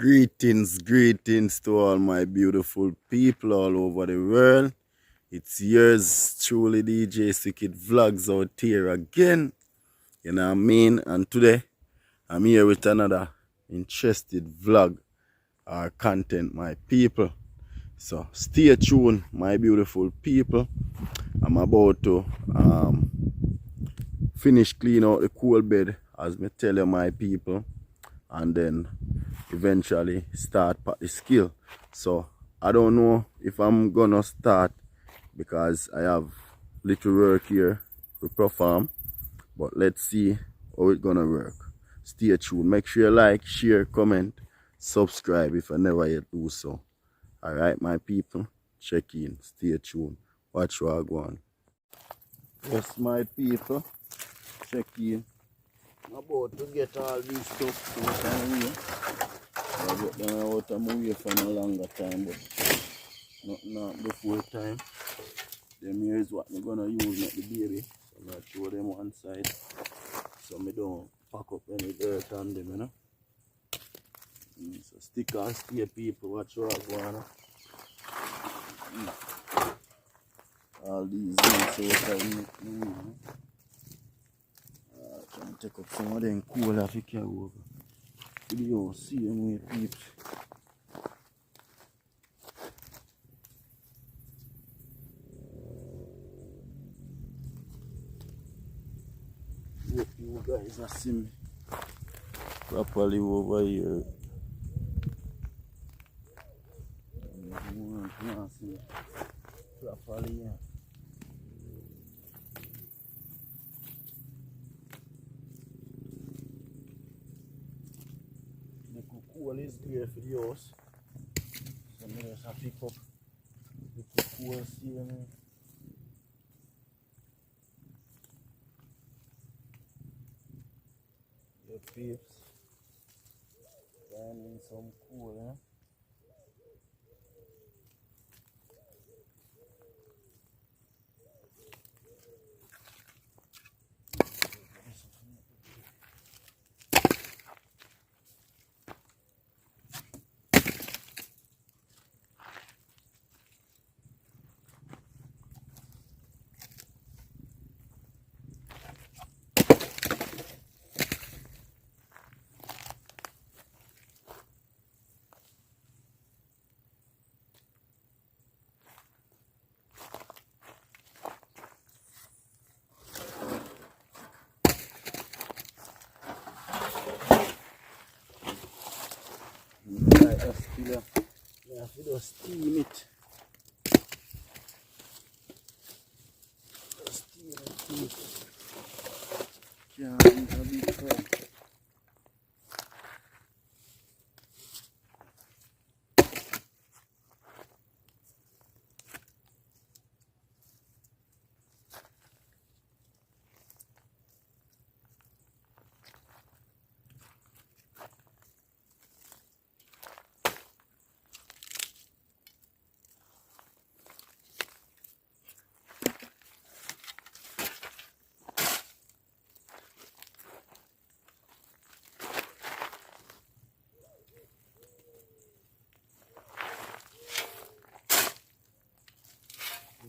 Greetings to all my beautiful people all over the world. It's yours truly, DJ Wicked Vlogs out here again. You know what I mean? And today, I'm here with another interesting vlog or content, my people. So stay tuned, my beautiful people. I'm about to finish clean out the coal bed, as me tell you, my people, and then eventually start the skill. So I don't know if I'm gonna start because I have little work here to perform, but let's see how it's gonna work. Stay tuned. Make sure you like, share, comment, subscribe if I never yet do so. Alright, my people, check in, stay tuned, watch what I go on. Yes, my people, check in. I'm about to get all these stuff out of my way. I get them out of my way for a longer time, but not before time. Them here is what I'm gonna use make the baby. So I'm gonna throw them one side so I don't pack up any dirt on them, you know. So stick and stay, people, watch what I go on. All these things out of me. Trying to take up some of them coal off the carry over. You see them way, people. Hope you guys are seeing me properly over here. Properly, yeah. The coal is great for the house. So I just have to pick up the coal here. The peeps. Finding some coal, eh? Right, that's still you have to just steam it. Just steam it. Can't leave a big fry.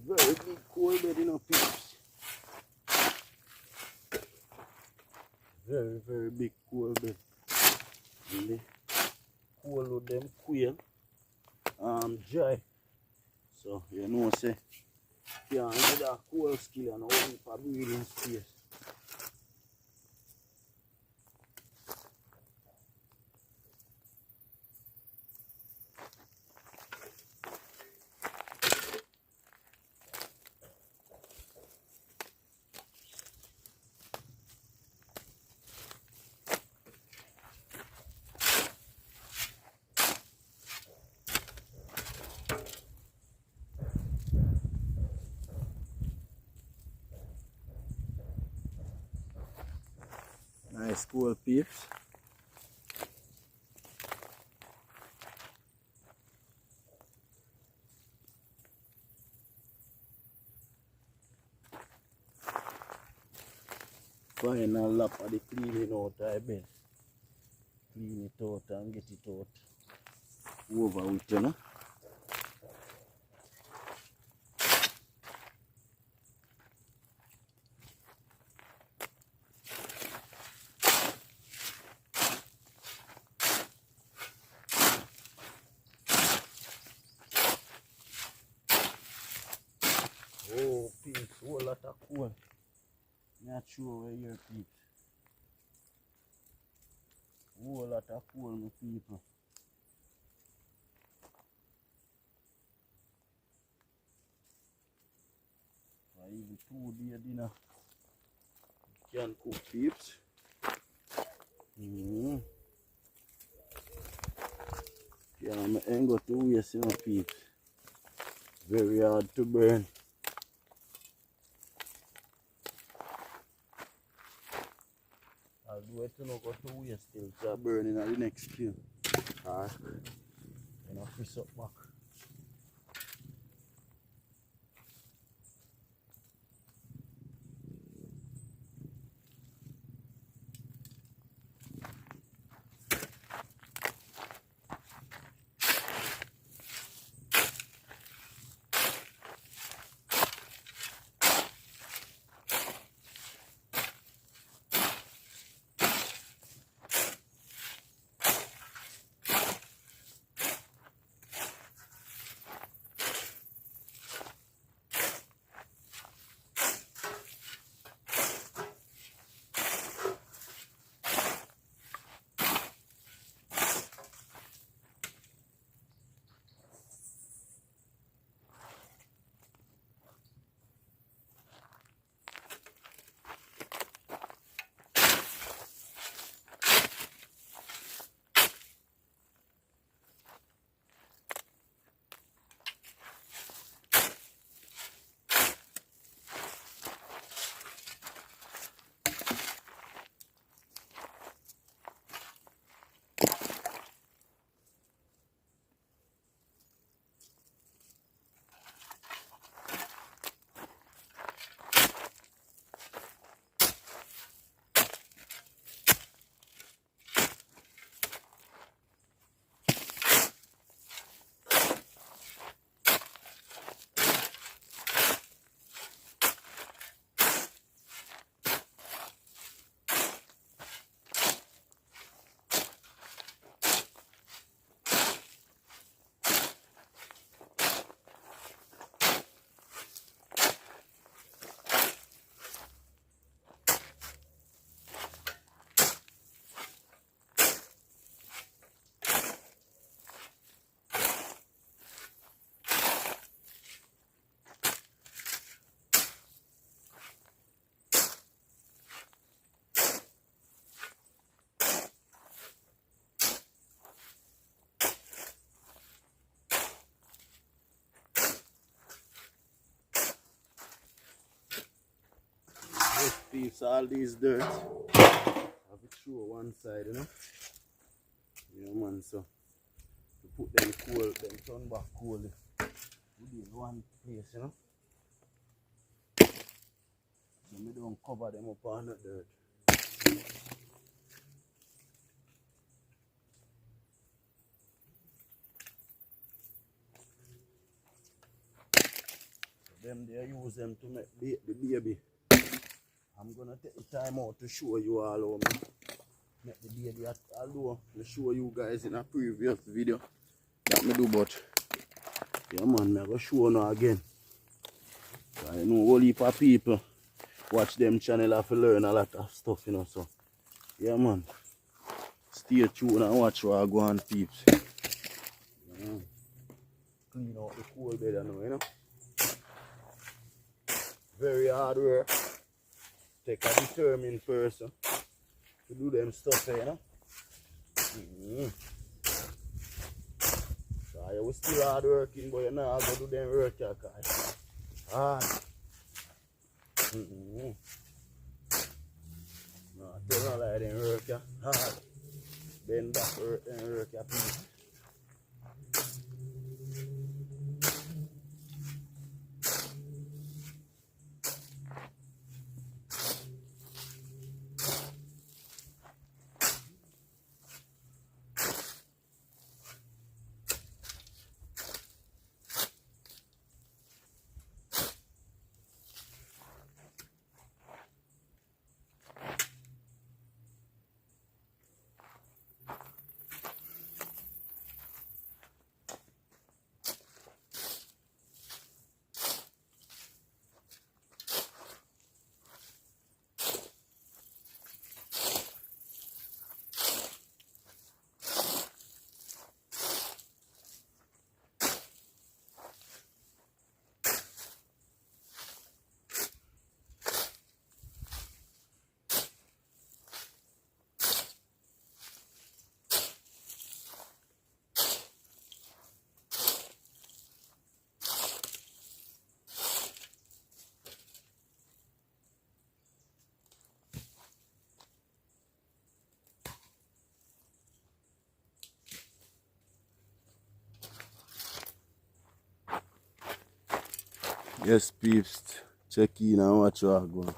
Very big coal bed, you know, peeps. Very big coal bed. Really coal with them quail dry. So you know, say you can't get that coal skill and only for breathing space. Nice coal, peeps. Final lap of the cleaning out I bed. clean it out and get it out over with, you know. Oh, peeps, whole lot of coal. Not sure where you're peeps. Whole lot of coal, my people. I even 2 day dinner. Can cook, peeps. Yeah, I ain't got to waste, you know, peeps. Very hard to burn. I'll do it to not go to waste still. So burning at the next kill. Alright. Then I'll fish up back. This piece, all these dirt, have it through one side, you know. Yeah, man, so to put them coal, them turn back coal within one place, you know. So me don't cover them up on the dirt. So them they use them to make the baby. I'm gonna take the time out to show you all how me make the baby, although I show you guys in a previous video that me do, but yeah man, I go show now again. I know a whole heap of people watch them channel have to learn a lot of stuff, you know, so yeah man, stay tuned and watch what I go on, peeps. Yeah. Clean out the coal bed now, you know. Very hard work. Take a determined person to do them stuff, you know. So I was still hard working, but you know, I go do them work, guys. Hard. No, I tell you like them work, hard. Bend back work, them work, please. Yes, peeps, check in and watch what go.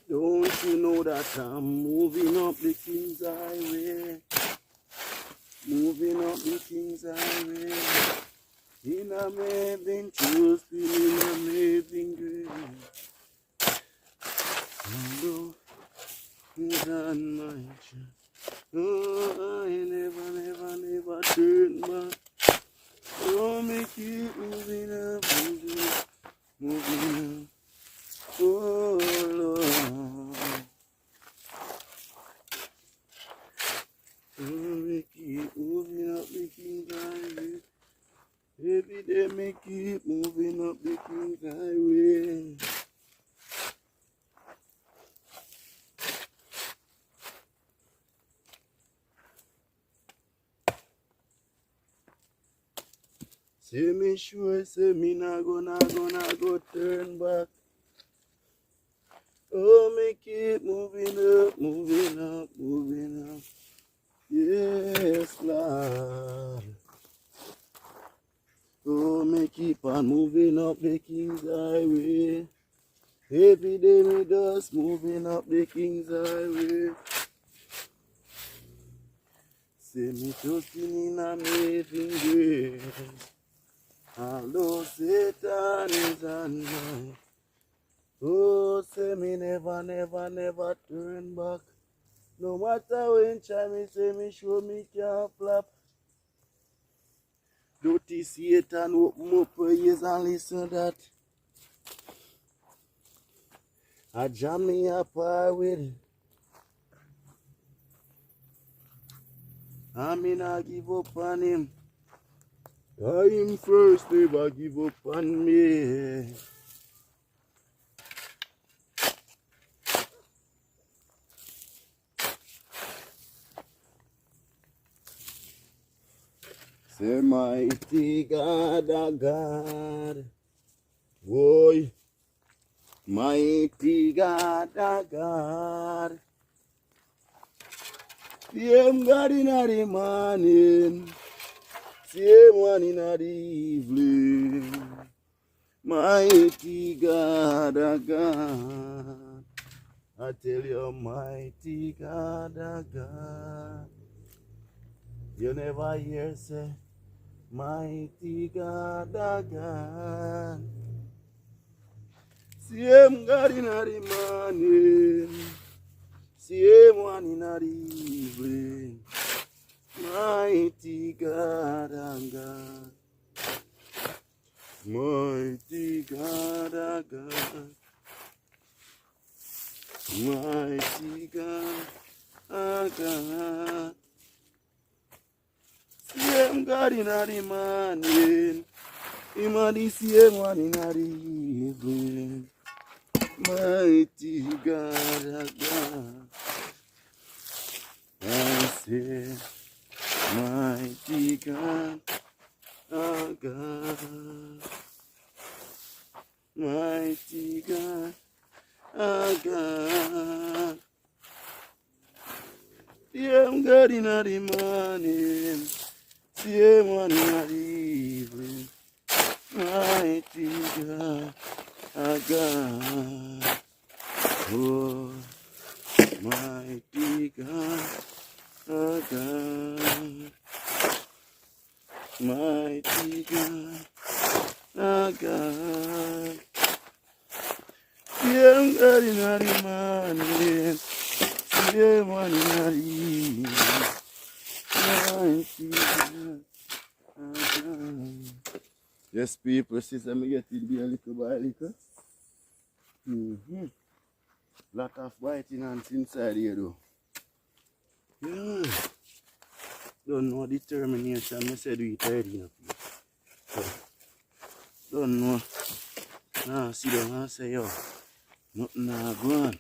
Don't you know that I'm moving up the King's Highway? Moving up the King's Highway. In a amazing trust, in a amazing grace. Although he's on my chest. Oh, I never, never, never turn back. Oh, me keep moving up, moving up, moving up. Oh, Lord. Oh, me keep moving up the King's Highway. Every day me keep moving up the King's Highway. Say me sure, say me not gonna go turn back. Oh, me keep moving up, moving up, moving up. Yes, Lord. Oh, me keep on moving up the King's Highway. Every day me just moving up the King's Highway. Say me trusting in amazing grace. Although Satan is on my, oh, say me never, never, never turn back. No matter when try me say me sure me can't flop. Dirty Satan open up your ears and listen that. I jam me up with it. I me not give up on him. I him first, never give up on me. Say mighty God, a God. Boy, mighty God, a God. Same God in the morning, same one in the evening. Mighty God, a God. I tell you, mighty God, a God. You never hear say, mighty God, a God. Same God in the morning, same one in the evening. Mighty God, a God. Mighty God, a God. Mighty God, a God. Same God in the morning, him a the same one in the evening. Mighty God, a God. I say, mighty God, a God. Mighty God, a God. Same God in the morning, same one in the evening. Mighty God, a God. Oh, mighty God, a God. Mighty God, a God. Same God in the morning, same one in the evening. Mighty God, a God. Yes, people, since I'm getting there little by little. Lot of whiting ants inside here though. Yeah. Don't know determination. I said we tired enough. So, don't know. Nah, see them and say yo, nothing nah go on.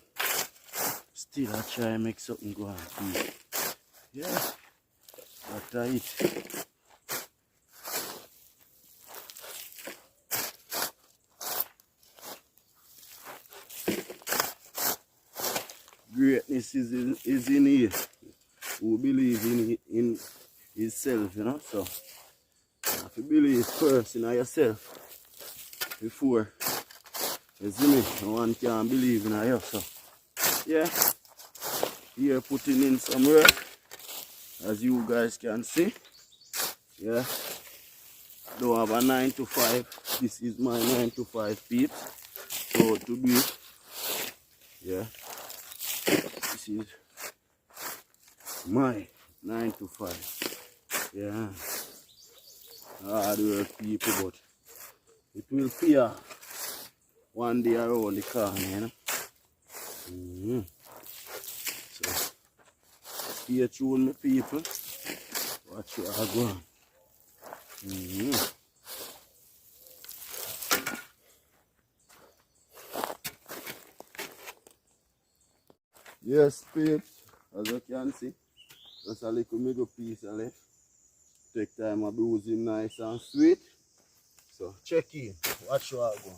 Still I try and make something go on. Yeah. That's it. Greatness is in here. Who believe in himself, you know. So if you believe first in yourself before, you see me, no one can believe in you. So yeah, here putting in some work, as you guys can see. Yeah, don't have a 9 to 5. This is my 9 to 5 peeps. So to be, yeah, this is my 9 to 5. Yeah, hard work people, but it will pay off one day around the corner, you know. So stay tuned, my people. Watch you all go on. Yes, peeps, as you can see, just a little middle piece left. Take time of bruising nice and sweet. So check in, watch what I go.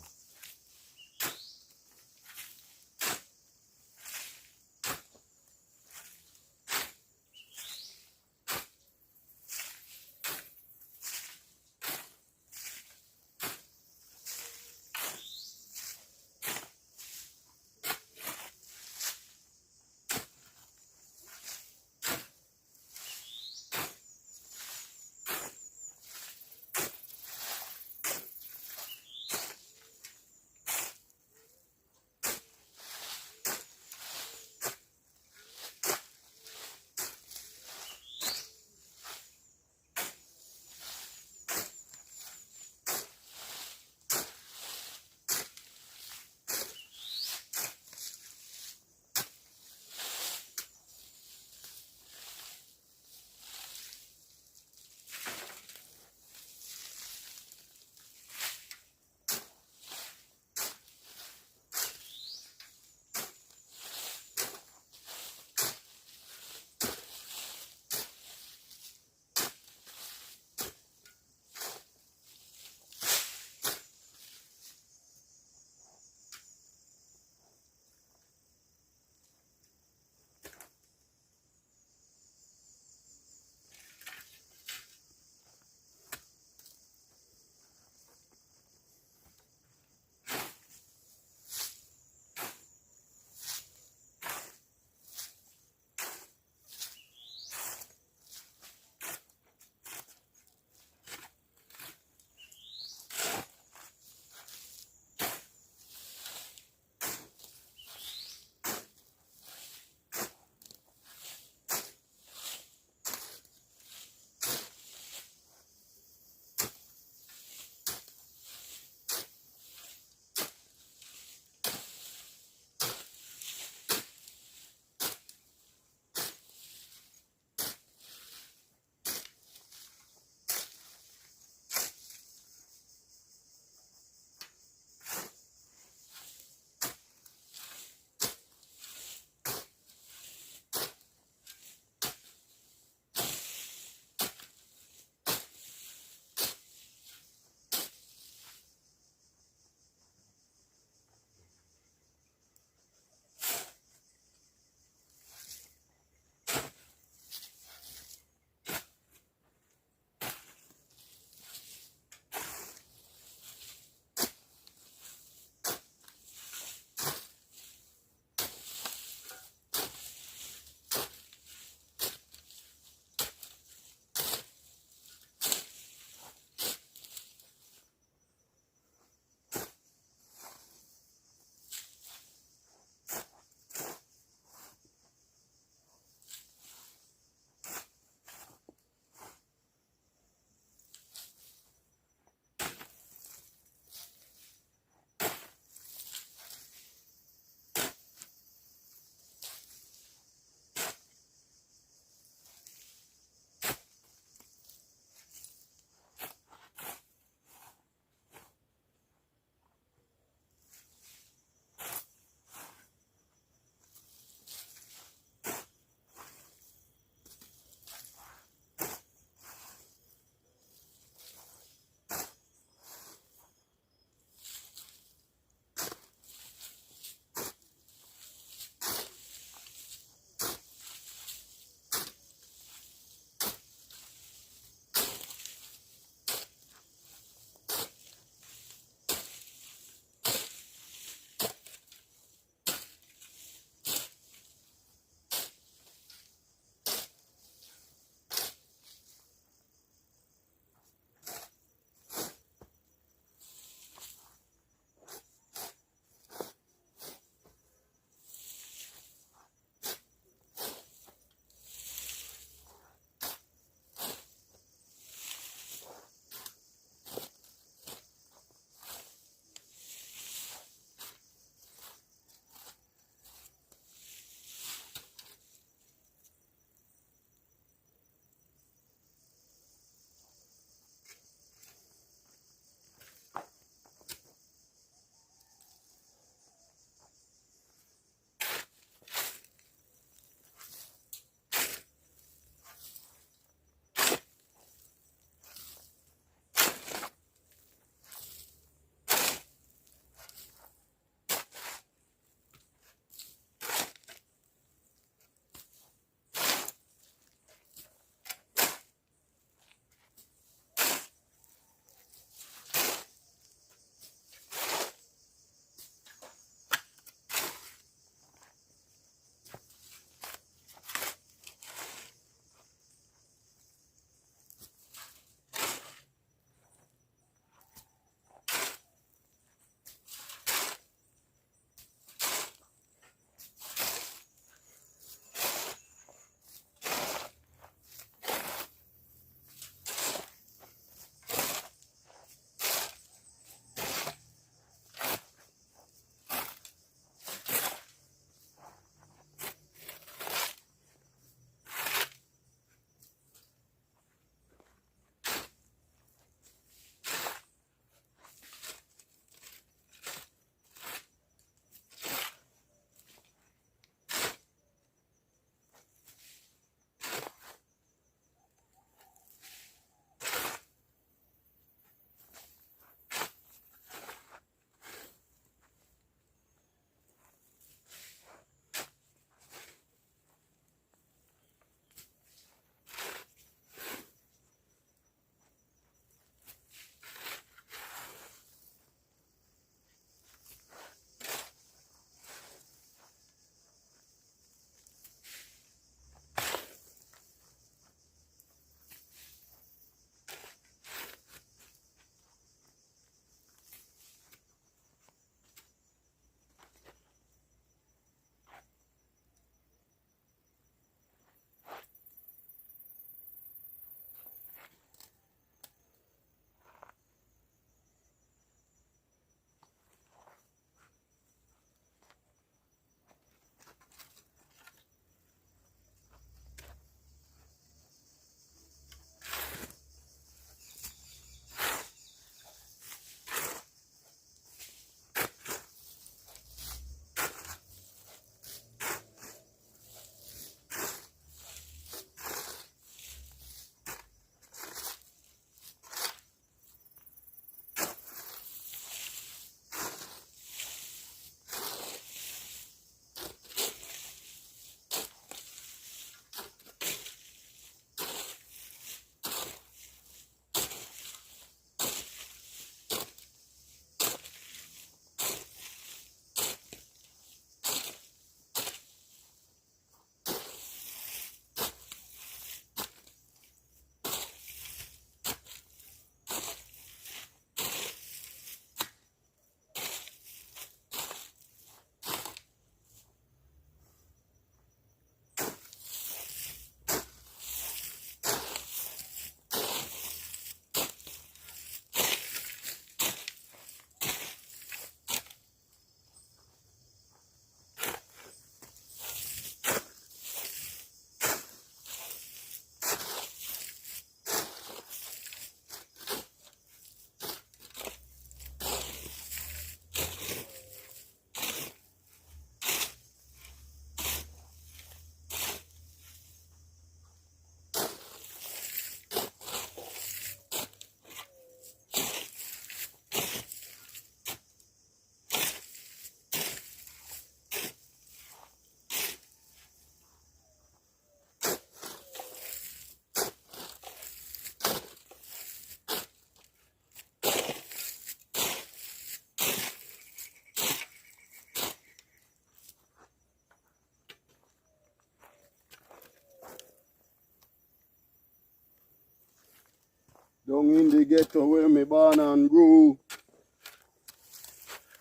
Down in the ghetto where me born and grew.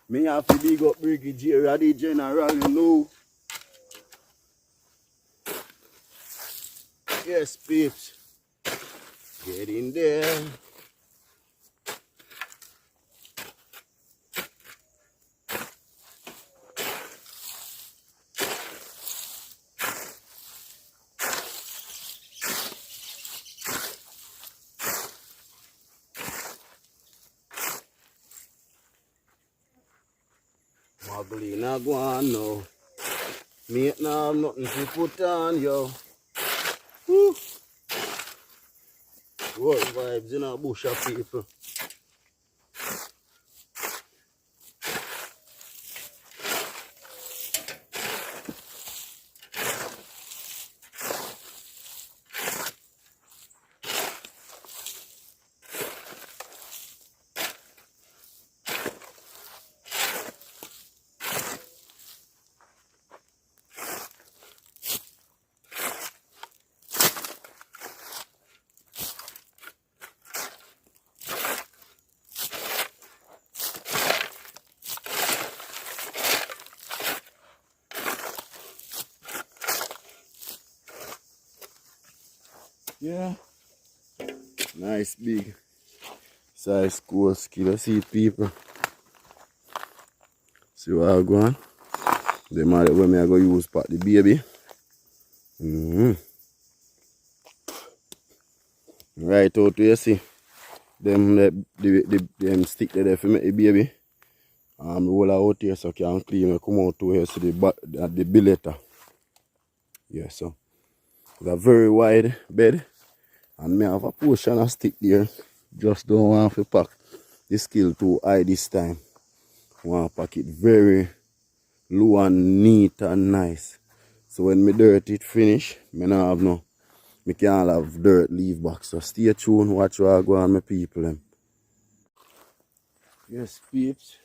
Me have to big up Brigadier, the general, you know. Yes, peeps. Get in there. Maglina go on now. Me ain't now have nothing to put on, yo. Woo. What vibes in a bush of people. Yeah. Nice big size school skill. See people. See what I go on. Them are the way me I go use pat the baby. Right out here, see. Them stick there for make the baby. Roll out here so can clean and come out to here see the billeta. Yeah, so it's a very wide bed. And me have a portion of stick there. Just don't want to pack the skill too high this time. Want to pack it very low and neat and nice. So when me dirt it finish, me not have no, me can't have dirt leave back. So stay tuned, watch what I go on my people them. Yes, peeps.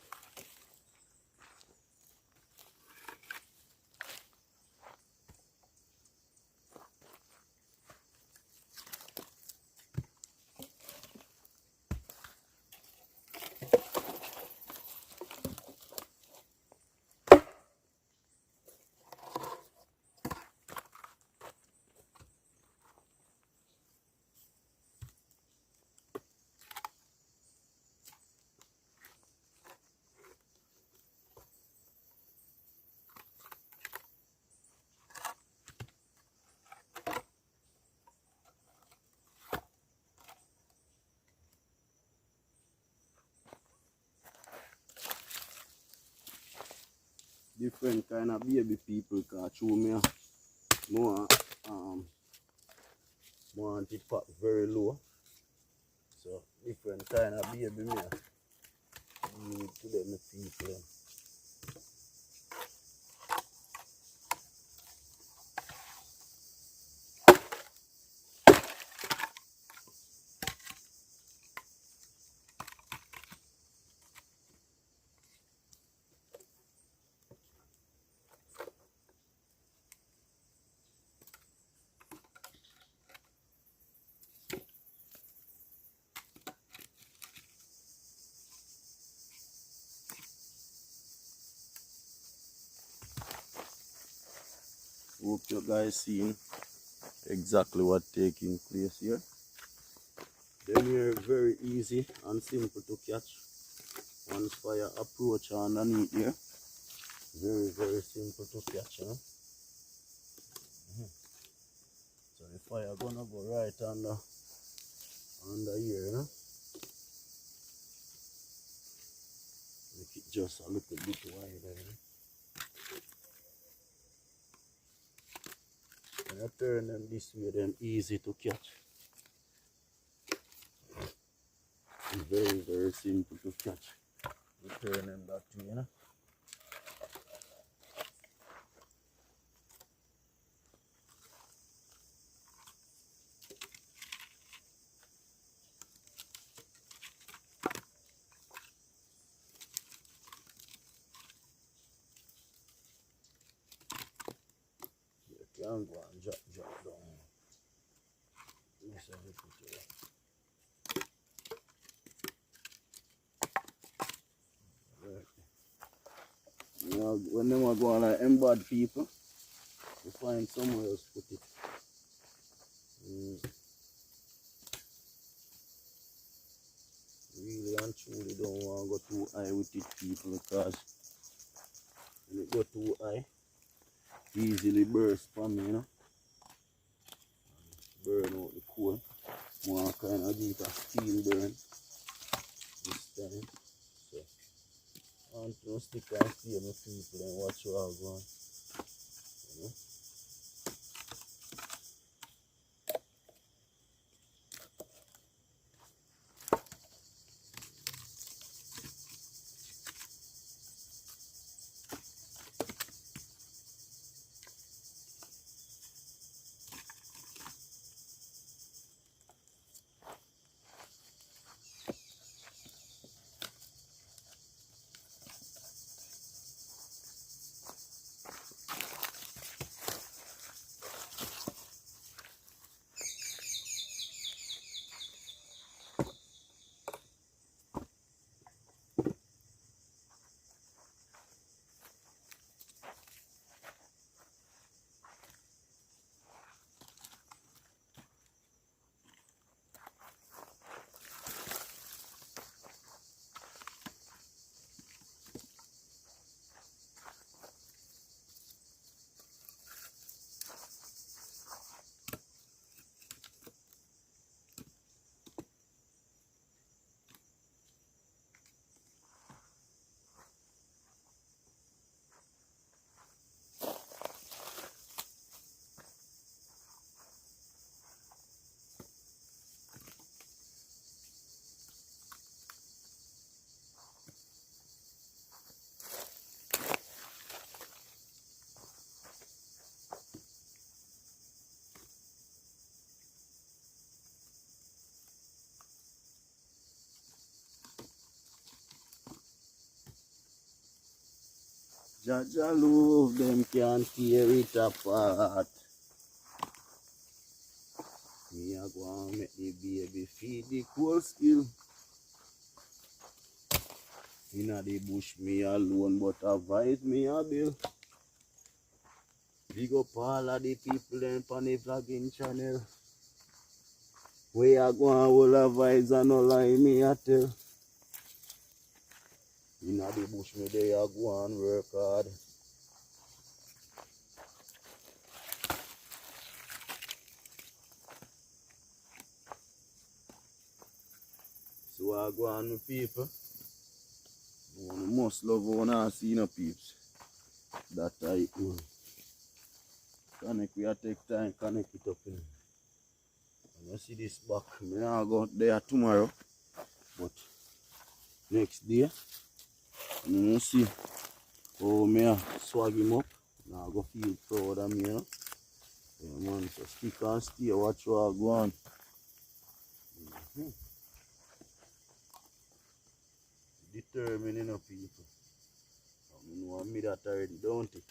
Different kind of baby people can show me more want it pack very low. So different kind of baby me need to them people. Hope you guys seeing exactly what taking place here. Them here very easy and simple to catch. Once fire approach underneath here, very simple to catch, you know? So the fire gonna go right under here, you know? Make it just a little bit wider, you know? When I turn them this way, then easy to catch. Very simple to catch. You turn them that way, you know? You can go and drop down. Yes, I will put it up. when them are going like embed people, you find somewhere else put it. Really and truly don't want to go too high with it, people, because when it go too high, easily burst for me, you know. Burn out the coal. More kind of give it a steel burn this time. So I want to stick and see my people and watch you all going. You know? Jaja love them can't tear it apart. Me a go and make the baby feed the cool skill. Inna the bush me alone, but advise me a bill. Big up all of the people them on the vlogging channel. We a go and hold advice and no lie me a tell. Inna the bush me they a go and work hard. So I go on with people. One must love one and see no peeps. That I do. Connect, we a take time, connect it up in. And you see this back, me not go there tomorrow. But next day, you see how me a swag him up. Now I go feel proud of me, you know. Yeah, man, so stick and stay, watch what I go on. Determined, you know, people. I know me that already, don't it?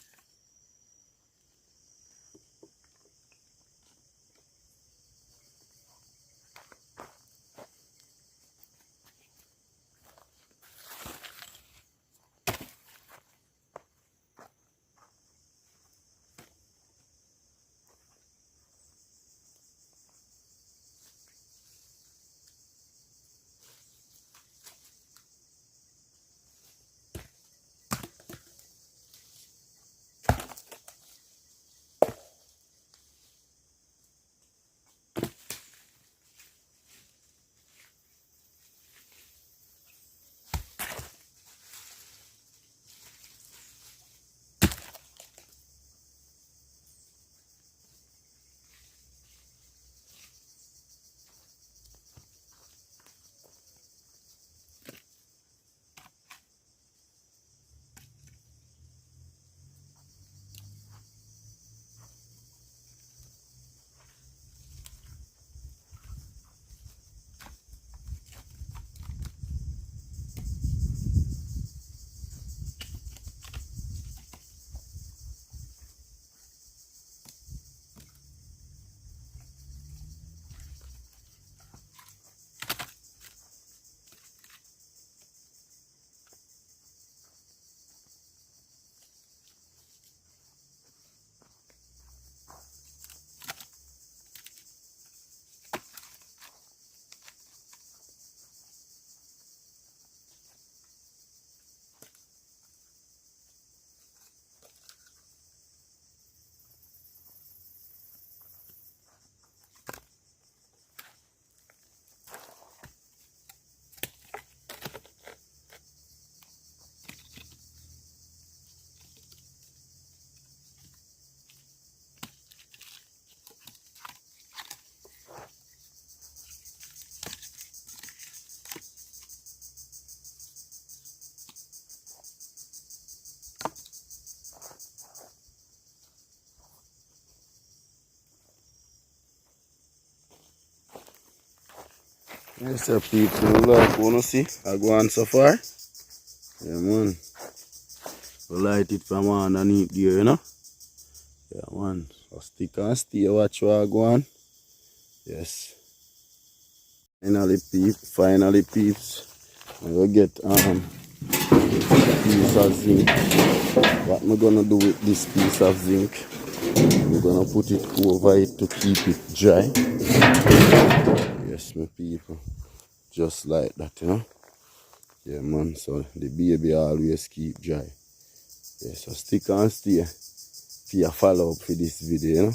Yes, sir, people. Like, wanna see? I go on so far. Yeah, man. We light it from underneath there, you know? Yeah, man. So stick and stay, watch what I go on. Yes. Finally, peeps. I will get piece of zinc. What I'm gonna do with this piece of zinc, I'm gonna put it over it to keep it dry. Yes, my people. Just like that, you know. Yeah, man. So the baby always keep dry. Yeah, so stick and stay for your follow up for this video, you know.